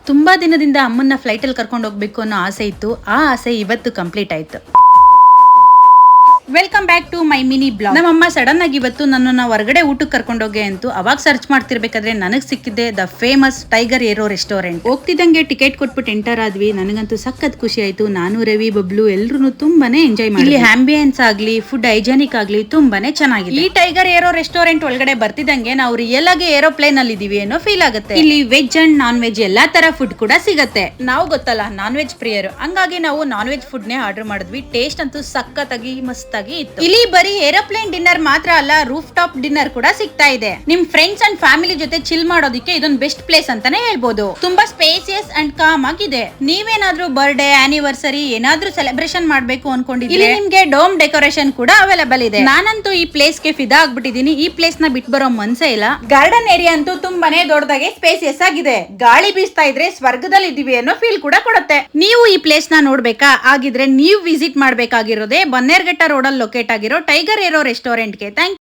ತುಂಬಾ ದಿನದಿಂದ ಅಮ್ಮನ್ನ ಫ್ಲೈಟ್ ಅಲ್ಲಿ ಕರ್ಕೊಂಡು ಹೋಗ್ಬೇಕು ಅನ್ನೋ ಆಸೆ ಇತ್ತು. ಆ ಆಸೆ ಇವತ್ತು ಕಂಪ್ಲೀಟ್ ಆಯ್ತು. Welcome back to my mini blog. ನಮ್ಮಮ್ಮ ಸಡನ್ ಆಗಿ ಇವತ್ತು ನನ್ನನ್ನು ಹೊರಗಡೆ ಊಟಕ್ಕೆ ಕರ್ಕೊಂಡೋಗಿ ಅಂತು. ಅವಾಗ ಸರ್ಚ್ ಮಾಡ್ತಿರ್ಬೇಕಾದ್ರೆ ನನಗ್ ಸಿಕ್ಕಿದೆ the famous tiger aero restaurant. ಹೋಗ್ತಿದ್ದಂಗೆ ಟಿಕೆಟ್ ಕೊಟ್ಬಿಟ್ಟು ಎಂಟರ್ ಆದ್ವಿ. ನನಗಂತೂ ಸಖತ್ ಖುಷಿ ಆಯ್ತು. ನಾನು, ರವಿ, ಬಬ್ಲು ಎಲ್ರು ತುಂಬಾನೇ ಎಂಜಾಯ್ ಮಾಡಿ. ಇಲ್ಲಿ ಆಂಬಿಯನ್ಸ್ ಆಗ್ಲಿ, ಫುಡ್ ಹೈಜೆನಿಕ್ ಆಗ್ಲಿ ತುಂಬಾನೇ ಚೆನ್ನಾಗಿದೆ. ಈ ಟೈಗರ್ ಏರೋ ರೆಸ್ಟೋರೆಂಟ್ ಒಳಗಡೆ ಬರ್ತಿದ್ದಂಗೆ ನಾವು ರಿಯಲ್ ಆಗಿ ಏರೋಪ್ಲೇನ್ ಅಲ್ಲಿ ಇದೀವಿ ಅನ್ನೋ ಫೀಲ್ ಆಗುತ್ತೆ. ಇಲ್ಲಿ ವೆಜ್ ಅಂಡ್ ನಾನ್ ವೆಜ್ ಎಲ್ಲಾ ತರ ಫುಡ್ ಕೂಡ ಸಿಗತ್ತೆ. ನಾವು ಗೊತ್ತಲ್ಲ ನಾನ್ ವೆಜ್ ಪ್ರಿಯರು, ಹಂಗಾಗಿ ನಾವು ನಾನ್ ವೆಜ್ ಫುಡ್ ನೇ ಆರ್ಡರ್ ಮಾಡಿದ್ವಿ. ಟೇಸ್ಟ್ ಅಂತೂ ಸಖತ್ತಾಗಿ ಮಸ್ತ್ ಆಗಿ ಇತ್ತು. ಇಲ್ಲಿ ಬರೀ ಏರೋಪ್ಲೇನ್ ಡಿನ್ನರ್ ಮಾತ್ರ ಅಲ್ಲ, ರೂಫ್ ಟಾಪ್ ಡಿನ್ನರ್ ಕೂಡ ಸಿಗ್ತಾ ಇದೆ. ನಿಮ್ ಫ್ರೆಂಡ್ಸ್ ಅಂಡ್ ಫ್ಯಾಮಿಲಿ ಜೊತೆ ಚಿಲ್ ಮಾಡೋದಕ್ಕೆ ಇದೊಂದು ಬೆಸ್ಟ್ ಪ್ಲೇಸ್ ಅಂತಾನೆ ಹೇಳ್ಬೋದು. ತುಂಬಾ ಸ್ಪೇಸಿಯಸ್ ಅಂಡ್ ಕಾಮ್ ಆಗಿದೆ. ನೀವೇನಾದ್ರೂ ಬರ್ಡೇ, ಆನಿವರ್ಸರಿ ಏನಾದ್ರೂ ಸೆಲೆಬ್ರೇಷನ್ ಮಾಡ್ಬೇಕು ಅನ್ಕೊಂಡಿದ್ರೆ ನಿಮ್ಗೆ ಡೋಮ್ ಡೆಕೋರೇಷನ್ ಕೂಡ ಅವೈಲೇಬಲ್ ಇದೆ. ನಾನಂತೂ ಈ ಪ್ಲೇಸ್ ಗೆ ಫಿದಾ ಆಗ್ಬಿಟ್ಟಿದೀನಿ. ಈ ಪ್ಲೇಸ್ ನ ಬಿಟ್ ಬರೋ ಮನ್ಸೇ ಇಲ್ಲ. ಗಾರ್ಡನ್ ಏರಿಯಾ ಅಂತೂ ತುಂಬಾನೇ ದೊಡ್ಡದಾಗಿ ಸ್ಪೇಸಿಯಸ್ ಆಗಿದೆ. ಗಾಳಿ ಬೀಸ್ತಾ ಇದ್ರೆ ಸ್ವರ್ಗದಲ್ಲಿ ಇದೀವಿ ಅನ್ನೋ ಫೀಲ್ ಕೂಡ ಕೊಡುತ್ತೆ. ನೀವು ಈ ಪ್ಲೇಸ್ ನ ನೋಡ್ಬೇಕಾ? ಆಗಿದ್ರೆ ನೀವು ವಿಸಿಟ್ ಮಾಡ್ಬೇಕಾಗಿರೋದೇ ಬನ್ನೇರ್ಘಟ್ಟ ರೋಡ್ ಅಲ್ಲಿ ಲೊಕೇಟ್ ಆಗಿರೋ ಟೈಗರ್ ಏರೋ ರೆಸ್ಟೋರೆಂಟ್ ಗೆ. ಥ್ಯಾಂಕ್